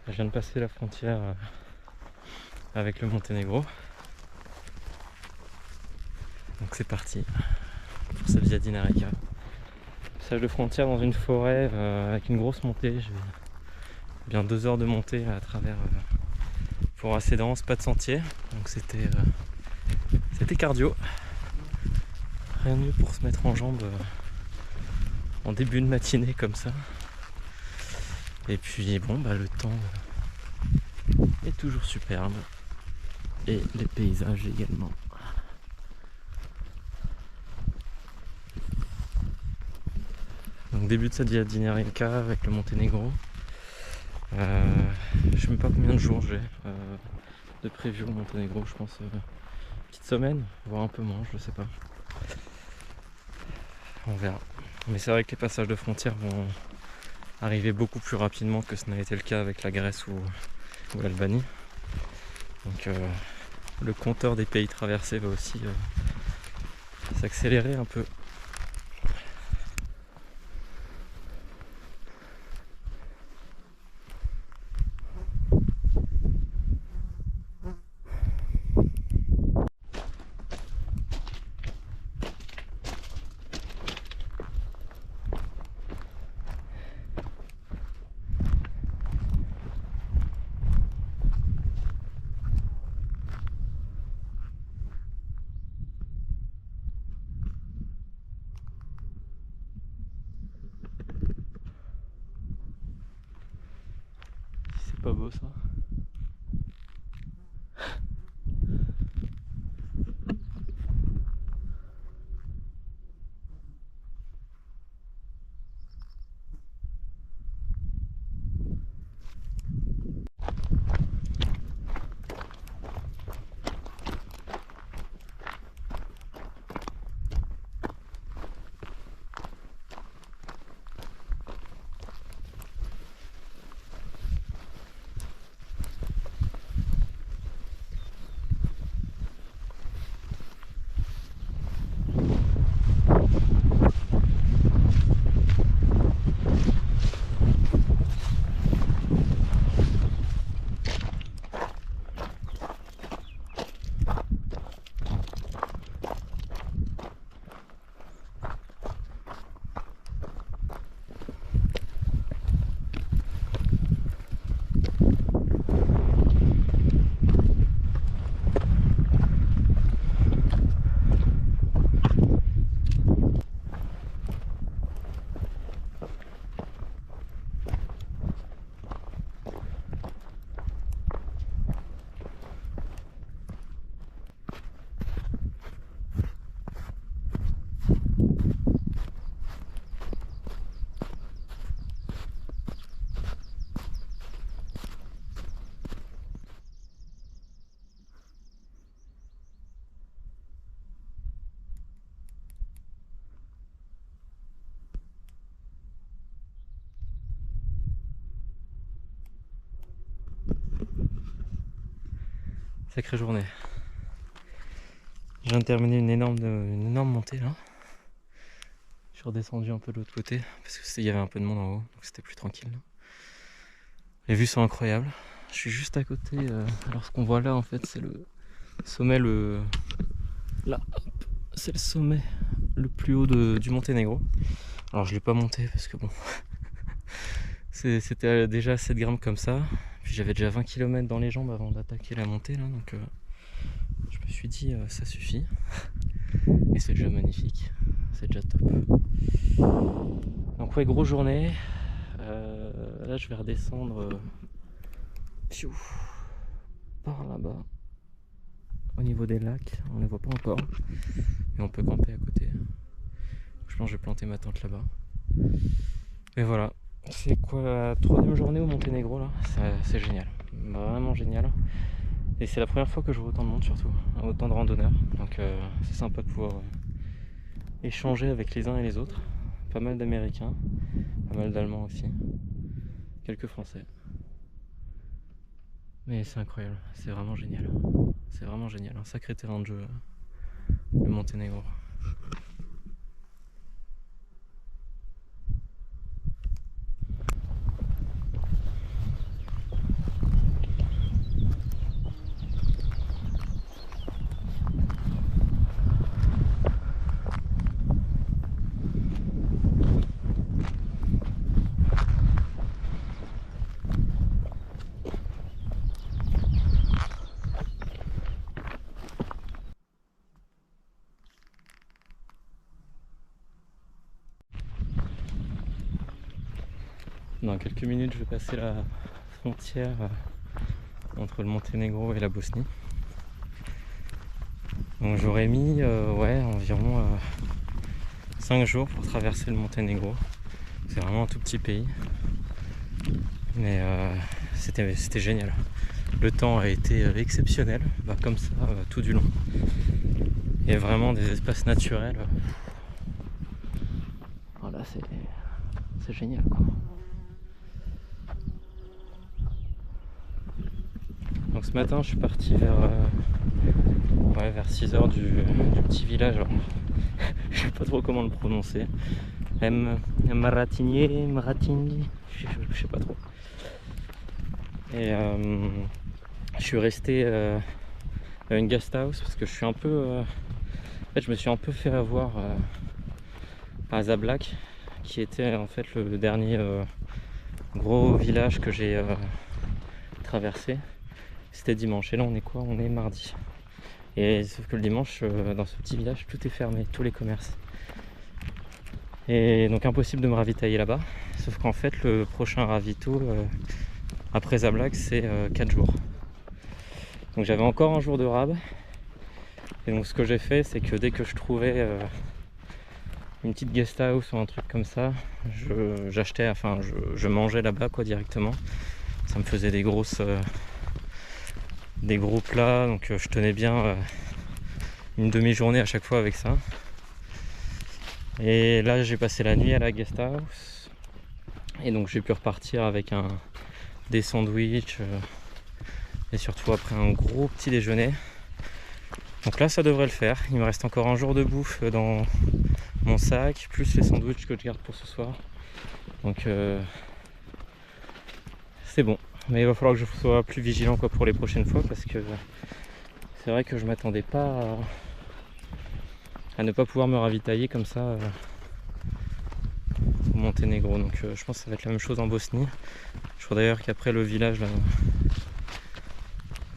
Je viens de passer la frontière avec le Monténégro. Donc c'est parti pour cette via Dinarica. Passage de frontière dans une forêt avec une grosse montée. J'ai bien 2 heures de montée à travers forêt assez dense, pas de sentier. Donc c'était cardio. Rien de mieux pour se mettre en jambes en début de matinée comme ça. Et puis bon, le temps est toujours superbe. Et les paysages également. Donc début de cette via Dinarica avec le Monténégro. Je sais même pas combien de jours j'ai de prévu au Monténégro, je pense petite semaine, voire un peu moins, je sais pas. On verra. Mais c'est vrai que les passages de frontières vont arriver beaucoup plus rapidement que ce n'a été le cas avec la Grèce ou l'Albanie. Donc le compteur des pays traversés va aussi s'accélérer un peu. C'est pas beau ça? Sacrée journée. Je viens de terminer une énorme montée là. Je suis redescendu un peu de l'autre côté parce qu'il y avait un peu de monde en haut, donc c'était plus tranquille. Les vues sont incroyables. Je suis juste à côté. Alors ce qu'on voit là en fait c'est le sommet là, c'est le sommet le plus haut du Monténégro. Alors je l'ai pas monté parce que bon c'était déjà assez de grimpe comme ça. Puis j'avais déjà 20 km dans les jambes avant d'attaquer la montée là, donc je me suis dit ça suffit. Et c'est déjà magnifique, c'est déjà top. Donc ouais, grosse journée. Là je vais redescendre par là-bas au niveau des lacs, on les voit pas encore, mais on peut camper à côté. Je pense que je vais planter ma tente là-bas. Et voilà, c'est quoi la 3e journée au Monténégro là, c'est génial, vraiment génial. Et c'est la première fois que je vois autant de monde, surtout autant de randonneurs, donc c'est sympa de pouvoir échanger avec les uns et les autres. Pas mal d'Américains, pas mal d'Allemands aussi, quelques Français. Mais c'est incroyable, c'est vraiment génial. C'est vraiment génial, un sacré terrain de jeu, le Monténégro. Dans quelques minutes, je vais passer la frontière entre le Monténégro et la Bosnie. Donc j'aurais mis environ 5 jours pour traverser le Monténégro. C'est vraiment un tout petit pays. Mais c'était génial. Le temps a été exceptionnel, comme ça tout du long. Il y a vraiment des espaces naturels. Voilà, c'est génial quoi. Donc ce matin je suis parti vers 6h du petit village. Alors, je sais pas trop comment le prononcer. Mratigny, je sais pas trop. Et je suis resté à une guest house parce que je suis un peu je me suis un peu fait avoir à Zablac, qui était en fait le dernier gros village que j'ai traversé. C'était dimanche et là on est quoi? On est mardi. Et sauf que le dimanche dans ce petit village tout est fermé, tous les commerces. Et donc impossible de me ravitailler là-bas. Sauf qu'en fait le prochain ravito après Zablac c'est 4 jours. Donc j'avais encore un jour de rab. Et donc ce que j'ai fait c'est que dès que je trouvais une petite guest house ou un truc comme ça, j'achetais, enfin je mangeais là-bas quoi directement. Ça me faisait des gros plats, donc je tenais bien une demi-journée à chaque fois avec ça. Et là j'ai passé la nuit à la guest house et donc j'ai pu repartir avec des sandwichs et surtout après un gros petit déjeuner. Donc là ça devrait le faire. Il me reste encore un jour de bouffe dans mon sac, plus les sandwichs que je garde pour ce soir. Donc c'est bon. Mais il va falloir que je sois plus vigilant quoi pour les prochaines fois, parce que c'est vrai que je m'attendais pas à ne pas pouvoir me ravitailler comme ça au Monténégro. Donc je pense que ça va être la même chose en Bosnie. Je crois d'ailleurs qu'après le village là,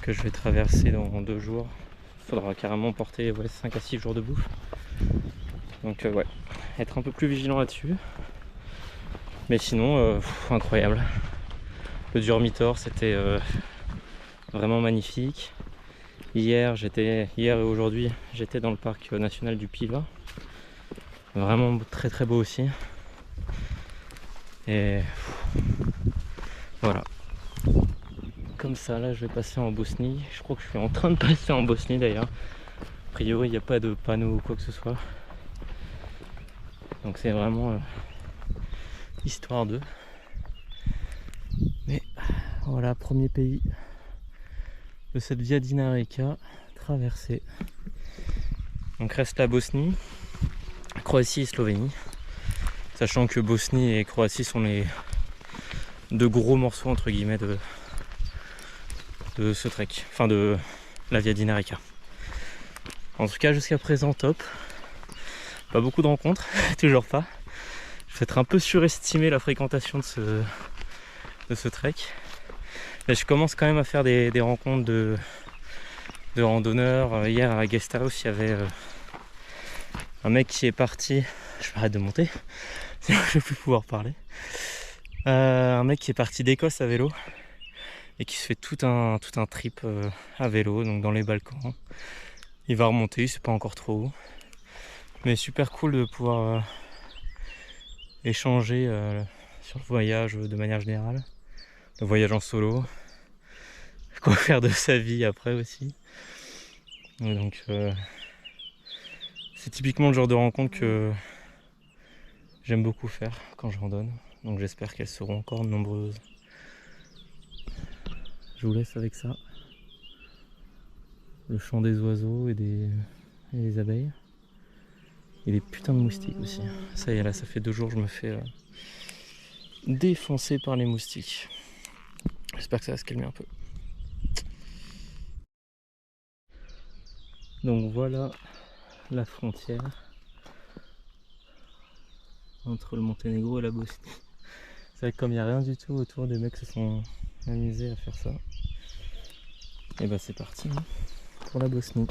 que je vais traverser dans 2 jours, il faudra carrément porter 5 à 6 jours de bouffe. Donc être un peu plus vigilant là-dessus. Mais sinon, incroyable. Le Durmitor, c'était vraiment magnifique. Hier et aujourd'hui, j'étais dans le parc national du Pilat. Vraiment très très beau aussi. Et voilà. Comme ça, là, je vais passer en Bosnie. Je crois que je suis en train de passer en Bosnie d'ailleurs. A priori, il n'y a pas de panneau ou quoi que ce soit. Donc c'est vraiment histoire d'eux. Mais voilà, premier pays de cette Via Dinarica traversée. Donc reste la Bosnie, Croatie et Slovénie. Sachant que Bosnie et Croatie sont les 2 gros morceaux entre guillemets de ce trek, enfin de la Via Dinarica. En tout cas jusqu'à présent top. Pas beaucoup de rencontres, toujours pas. Je vais peut-être un peu surestimé la fréquentation de ce trek. Mais je commence quand même à faire des rencontres de randonneurs. Hier à la guest house, il y avait un mec qui est parti. Je vais arrêter de monter, sinon je vais plus pouvoir parler. Un mec qui est parti d'Écosse à vélo et qui se fait tout un trip à vélo, donc dans les Balkans. Il va remonter, il sait pas encore trop où. Mais super cool de pouvoir échanger sur le voyage de manière générale. Le voyage en solo. Quoi faire de sa vie après aussi. Et donc c'est typiquement le genre de rencontre que j'aime beaucoup faire quand je randonne. Donc j'espère qu'elles seront encore nombreuses. Je vous laisse avec ça. Le chant des oiseaux et des abeilles. Et des putains de moustiques aussi. Ça y est, là ça fait 2 jours que je me fais défoncer par les moustiques. J'espère que ça va se calmer un peu. Donc voilà la frontière entre le Monténégro et la Bosnie. C'est vrai que comme il n'y a rien du tout autour, des mecs se sont amusés à faire ça. Et bah c'est parti pour la Bosnie.